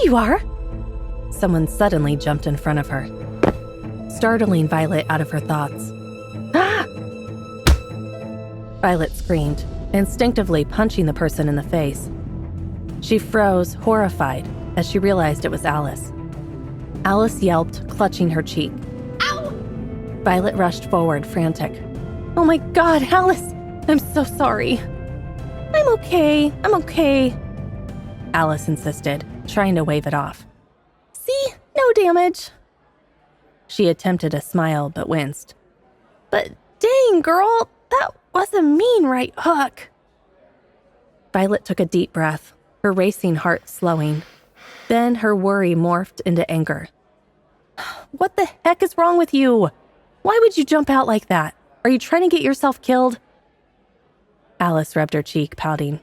you are! Someone suddenly jumped in front of her, startling Violet out of her thoughts. Ah! Violet screamed, instinctively punching the person in the face. She froze, horrified, as she realized it was Alice. Alice yelped, clutching her cheek. Ow! Violet rushed forward, frantic. Oh my God, Alice! I'm so sorry. I'm okay. Alice insisted, trying to wave it off. See? No damage. She attempted a smile, but winced. But dang, girl, that was a mean right hook. Violet took a deep breath, her racing heart slowing. Then her worry morphed into anger. What the heck is wrong with you? Why would you jump out like that? Are you trying to get yourself killed? Alice rubbed her cheek, pouting.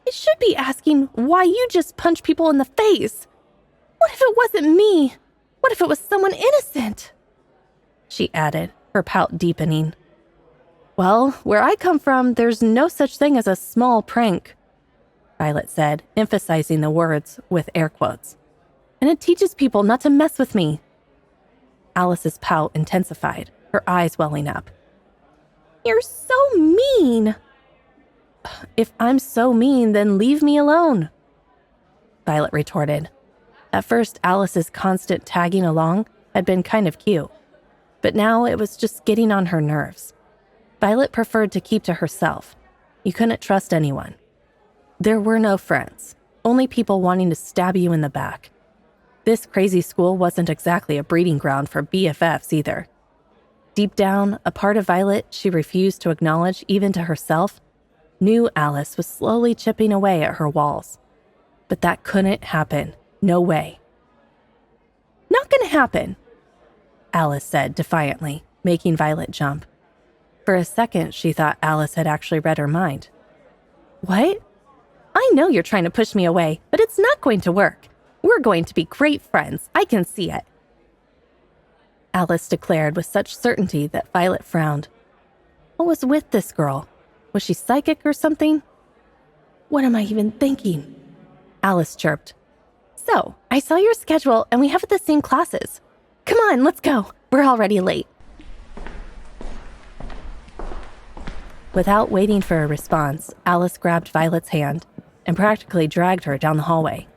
I should be asking why you just punch people in the face. What if it wasn't me? What if it was someone innocent? She added, her pout deepening. Well, where I come from, there's no such thing as a small prank, Violet said, emphasizing the words with air quotes. And it teaches people not to mess with me. Alice's pout intensified, her eyes welling up. You're so mean. If I'm so mean, then leave me alone, Violet retorted. At first, Alice's constant tagging along had been kind of cute, but now it was just getting on her nerves. Violet preferred to keep to herself. You couldn't trust anyone. There were no friends, only people wanting to stab you in the back. This crazy school wasn't exactly a breeding ground for BFFs either. Deep down, a part of Violet she refused to acknowledge even to herself knew Alice was slowly chipping away at her walls. But that couldn't happen. No way. Not gonna happen, Alice said defiantly, making Violet jump. For a second, she thought Alice had actually read her mind. What? I know you're trying to push me away, but it's not going to work. We're going to be great friends. I can see it. Alice declared with such certainty that Violet frowned. What was with this girl? Was she psychic or something? What am I even thinking? Alice chirped. So, I saw your schedule and we have the same classes. Come on, let's go. We're already late. Without waiting for a response, Alice grabbed Violet's hand and practically dragged her down the hallway.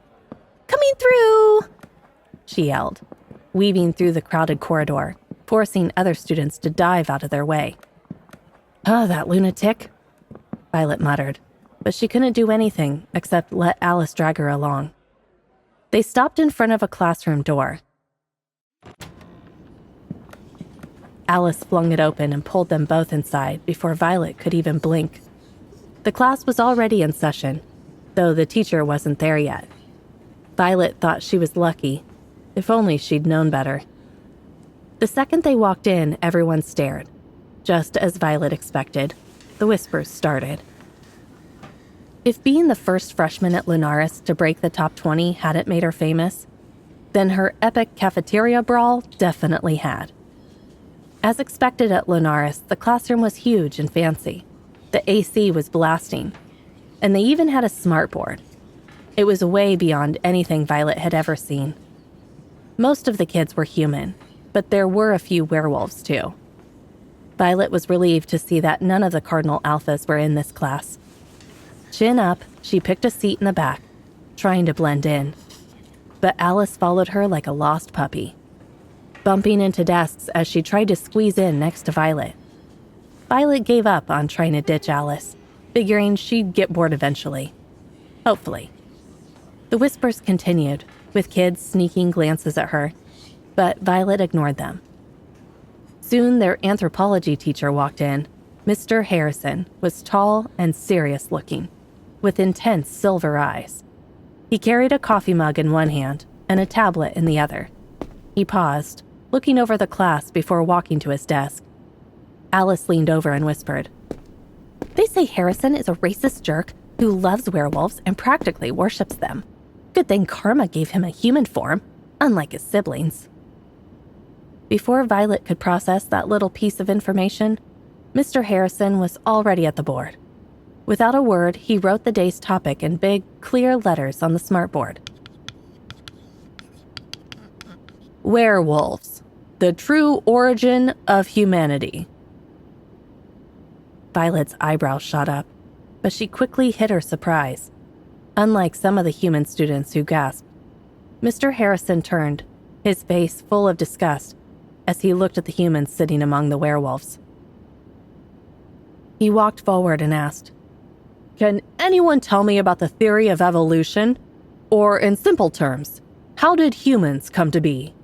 Coming through, she yelled, weaving through the crowded corridor, forcing other students to dive out of their way. Oh, that lunatic, Violet muttered, but she couldn't do anything except let Alice drag her along. They stopped in front of a classroom door. Alice flung it open and pulled them both inside before Violet could even blink. The class was already in session, though the teacher wasn't there yet. Violet thought she was lucky, if only she'd known better. The second they walked in, everyone stared. Just as Violet expected, the whispers started. If being the first freshman at Lunaris to break the top 20 hadn't made her famous, then her epic cafeteria brawl definitely had. As expected at Lunaris, the classroom was huge and fancy. The AC was blasting, and they even had a smartboard. It was way beyond anything Violet had ever seen. Most of the kids were human, but there were a few werewolves too. Violet was relieved to see that none of the Cardinal Alphas were in this class. Chin up, she picked a seat in the back, trying to blend in. But Alice followed her like a lost puppy, bumping into desks as she tried to squeeze in next to Violet. Violet gave up on trying to ditch Alice, figuring she'd get bored eventually. Hopefully. The whispers continued, with kids sneaking glances at her, but Violet ignored them. Soon their anthropology teacher walked in. Mr. Harrison was tall and serious-looking, with intense silver eyes. He carried a coffee mug in one hand and a tablet in the other. He paused, looking over the class before walking to his desk. Alice leaned over and whispered, "They say Harrison is a racist jerk who loves werewolves and practically worships them. Good thing karma gave him a human form, unlike his siblings." Before Violet could process that little piece of information, Mr. Harrison was already at the board. Without a word, he wrote the day's topic in big, clear letters on the smartboard. Werewolves, the true origin of humanity. Violet's eyebrows shot up, but she quickly hid her surprise. Unlike some of the human students who gasped, Mr. Harrison turned, his face full of disgust, as he looked at the humans sitting among the werewolves. He walked forward and asked, "Can anyone tell me about the theory of evolution? Or, in simple terms, how did humans come to be?"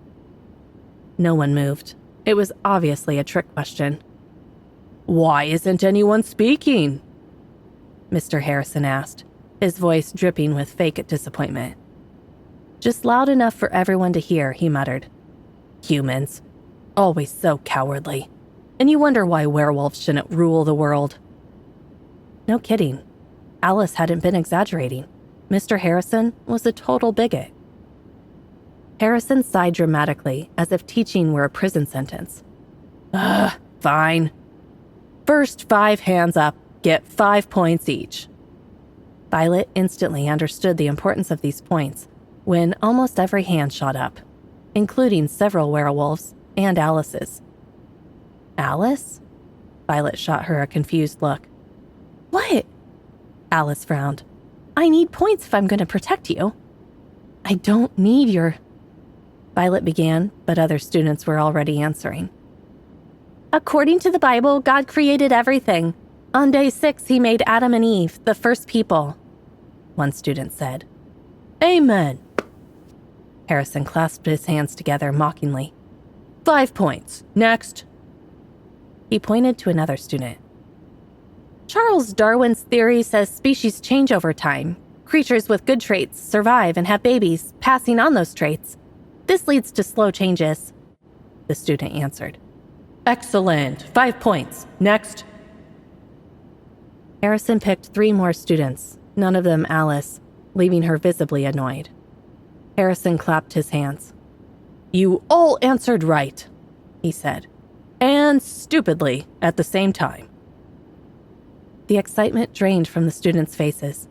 No one moved. It was obviously a trick question. "Why isn't anyone speaking?" Mr. Harrison asked, his voice dripping with fake disappointment. "Just loud enough for everyone to hear," he muttered. "Humans. Always so cowardly. And you wonder why werewolves shouldn't rule the world." No kidding. Alice hadn't been exaggerating. Mr. Harrison was a total bigot. Harrison sighed dramatically, as if teaching were a prison sentence. Fine. First 5 hands up get 5 points each." Violet instantly understood the importance of these points when almost every hand shot up, including several werewolves and Alice's. "Alice?" Violet shot her a confused look. "What?" Alice frowned. "I need points if I'm going to protect you." "I don't need your..." Violet began, but other students were already answering. "According to the Bible, God created everything. On day 6, he made Adam and Eve, the first people," one student said. "Amen." Harrison clasped his hands together mockingly. 5 points. Next." He pointed to another student. "Charles Darwin's theory says species change over time. Creatures with good traits survive and have babies, passing on those traits. This leads to slow changes," the student answered. "Excellent. 5 points. Next." Harrison picked 3 more students, none of them Alice, leaving her visibly annoyed. Harrison clapped his hands. "You all answered right," he said, "and stupidly at the same time." The excitement drained from the students' faces.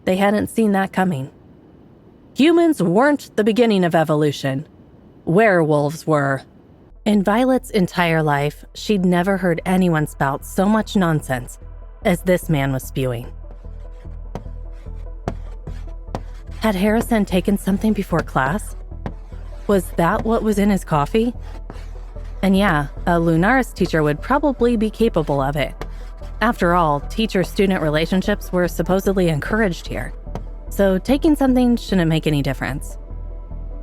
They hadn't seen that coming. "Humans weren't the beginning of evolution. Werewolves were." In Violet's entire life, she'd never heard anyone spout so much nonsense as this man was spewing. Had Harrison taken something before class? Was that what was in his coffee? And yeah, a Lunaris teacher would probably be capable of it. After all, teacher-student relationships were supposedly encouraged here, so taking something shouldn't make any difference.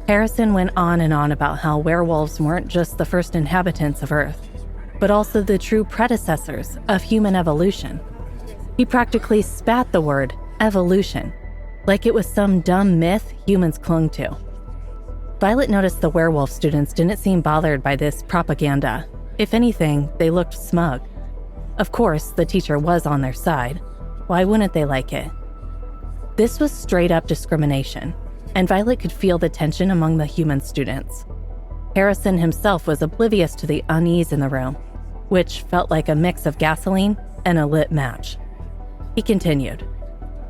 Harrison went on and on about how werewolves weren't just the first inhabitants of Earth, but also the true predecessors of human evolution. He practically spat the word evolution, like it was some dumb myth humans clung to. Violet noticed the werewolf students didn't seem bothered by this propaganda. If anything, they looked smug. Of course, the teacher was on their side. Why wouldn't they like it? This was straight-up discrimination, and Violet could feel the tension among the human students. Harrison himself was oblivious to the unease in the room, which felt like a mix of gasoline and a lit match. He continued,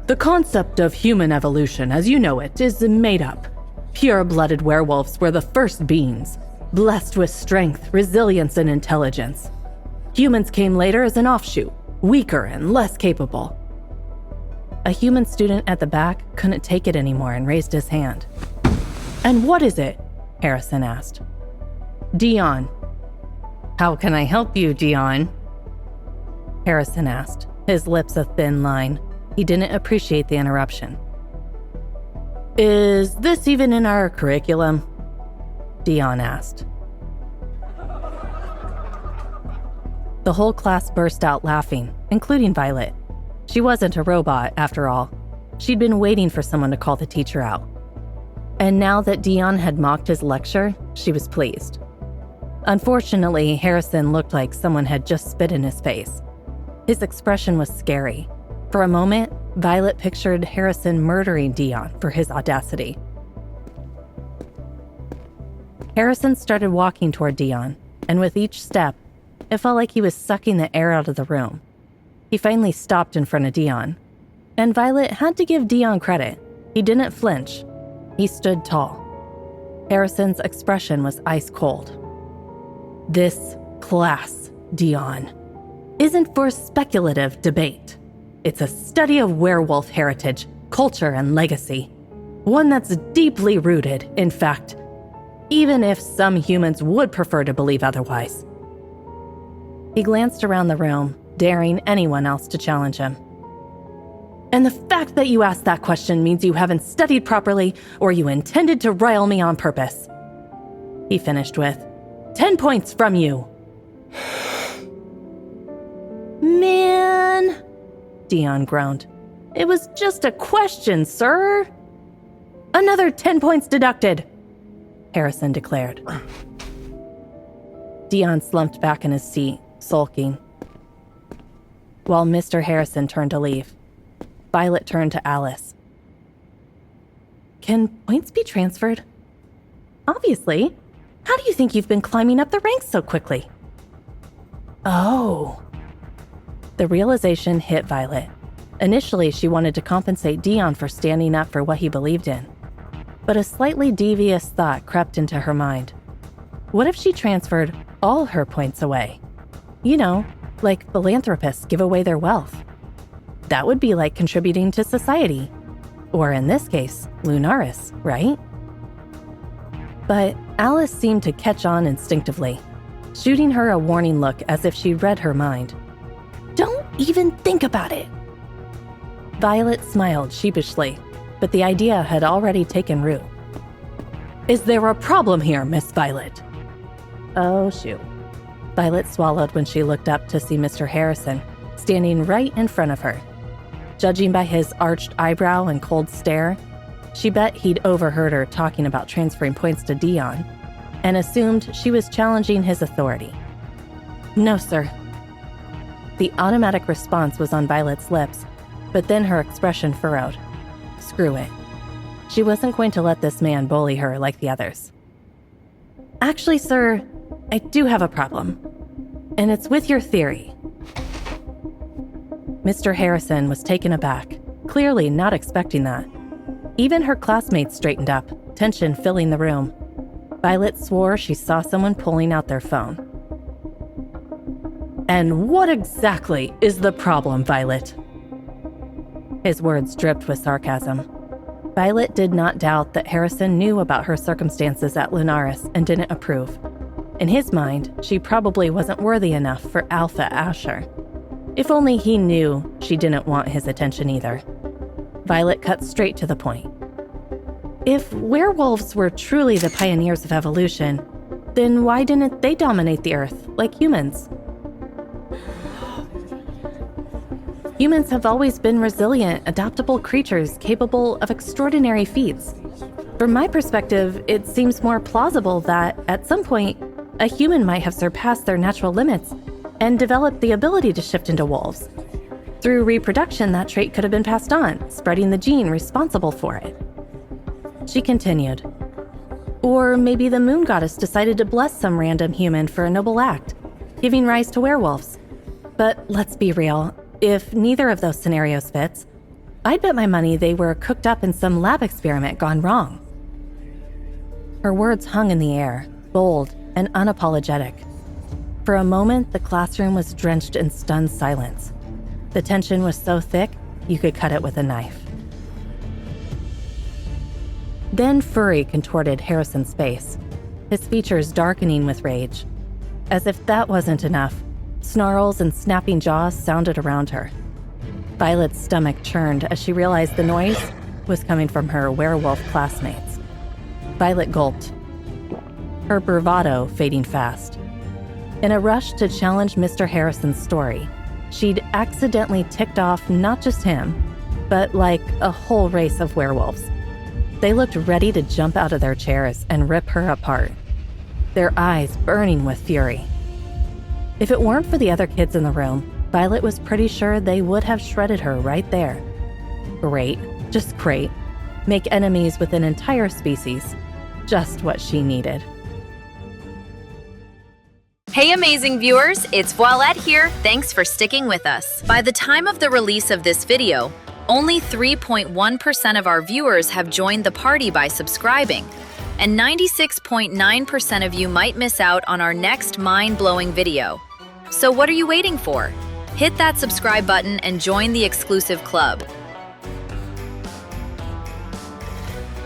"The concept of human evolution, as you know it, is made up. Pure-blooded werewolves were the first beings, blessed with strength, resilience, and intelligence. Humans came later as an offshoot, weaker and less capable." A human student at the back couldn't take it anymore and raised his hand. "And what is it?" Harrison asked. "Dion." "How can I help you, Dion?" Harrison asked, his lips a thin line. He didn't appreciate the interruption. "Is this even in our curriculum?" Dion asked. The whole class burst out laughing, including Violet. She wasn't a robot, after all. She'd been waiting for someone to call the teacher out. And now that Dion had mocked his lecture, she was pleased. Unfortunately, Harrison looked like someone had just spit in his face. His expression was scary. For a moment, Violet pictured Harrison murdering Dion for his audacity. Harrison started walking toward Dion, and with each step, it felt like he was sucking the air out of the room. He finally stopped in front of Dion, and Violet had to give Dion credit. He didn't flinch. He stood tall. Harrison's expression was ice cold. This class, Dion, isn't for speculative debate. It's a study of werewolf heritage, culture, and legacy. One that's deeply rooted, in fact, even if some humans would prefer to believe otherwise. He glanced around the room, daring anyone else to challenge him. And the fact that you asked that question means you haven't studied properly or you intended to rile me on purpose. He finished with, 10 points from you. Man, Dion groaned. It was just a question, sir. Another 10 points deducted, Harrison declared. Dion slumped back in his seat, sulking. While Mr. Harrison turned to leave, Violet turned to Alice. Can points be transferred? Obviously. How do you think you've been climbing up the ranks so quickly? Oh. The realization hit Violet. Initially, she wanted to compensate Dion for standing up for what he believed in. But a slightly devious thought crept into her mind. What if she transferred all her points away? You know, like philanthropists give away their wealth. That would be like contributing to society. Or in this case, Lunaris, right? But Alice seemed to catch on instinctively, shooting her a warning look as if she read her mind. Don't even think about it. Violet smiled sheepishly, but the idea had already taken root. Is there a problem here, Miss Violet? Oh, shoot. Violet swallowed when she looked up to see Mr. Harrison standing right in front of her. Judging by his arched eyebrow and cold stare, she bet he'd overheard her talking about transferring points to Dion and assumed she was challenging his authority. No, sir. The automatic response was on Violet's lips, but then her expression furrowed. Screw it. She wasn't going to let this man bully her like the others. Actually, sir, I do have a problem, and it's with your theory. Mr. Harrison was taken aback, clearly not expecting that. Even her classmates straightened up, tension filling the room. Violet swore she saw someone pulling out their phone. And what exactly is the problem, Violet? His words dripped with sarcasm. Violet did not doubt that Harrison knew about her circumstances at Lunaris and didn't approve. In his mind, she probably wasn't worthy enough for Alpha Asher. If only he knew she didn't want his attention either. Violet cut straight to the point. If werewolves were truly the pioneers of evolution, then why didn't they dominate the Earth like humans? Humans have always been resilient, adaptable creatures capable of extraordinary feats. From my perspective, it seems more plausible that, at some point, a human might have surpassed their natural limits and developed the ability to shift into wolves. Through reproduction, that trait could have been passed on, spreading the gene responsible for it. She continued. Or maybe the moon goddess decided to bless some random human for a noble act, giving rise to werewolves. But let's be real, if neither of those scenarios fits, I'd bet my money they were cooked up in some lab experiment gone wrong. Her words hung in the air, bold and unapologetic. For a moment, the classroom was drenched in stunned silence. The tension was so thick, you could cut it with a knife. Then fury contorted Harrison's face, his features darkening with rage. As if that wasn't enough, snarls and snapping jaws sounded around her. Violet's stomach churned as she realized the noise was coming from her werewolf classmates. Violet gulped, her bravado fading fast. In a rush to challenge Mr. Harrison's story, she'd accidentally ticked off not just him, but like a whole race of werewolves. They looked ready to jump out of their chairs and rip her apart, their eyes burning with fury. If it weren't for the other kids in the room, Violet was pretty sure they would have shredded her right there. Great, just great. Make enemies with an entire species. Just what she needed. Hey amazing viewers, it's Voilette here. Thanks for sticking with us. By the time of the release of this video, only 3.1% of our viewers have joined the party by subscribing. and 96.9% of you might miss out on our next mind-blowing video. So what are you waiting for? Hit that subscribe button and join the exclusive club.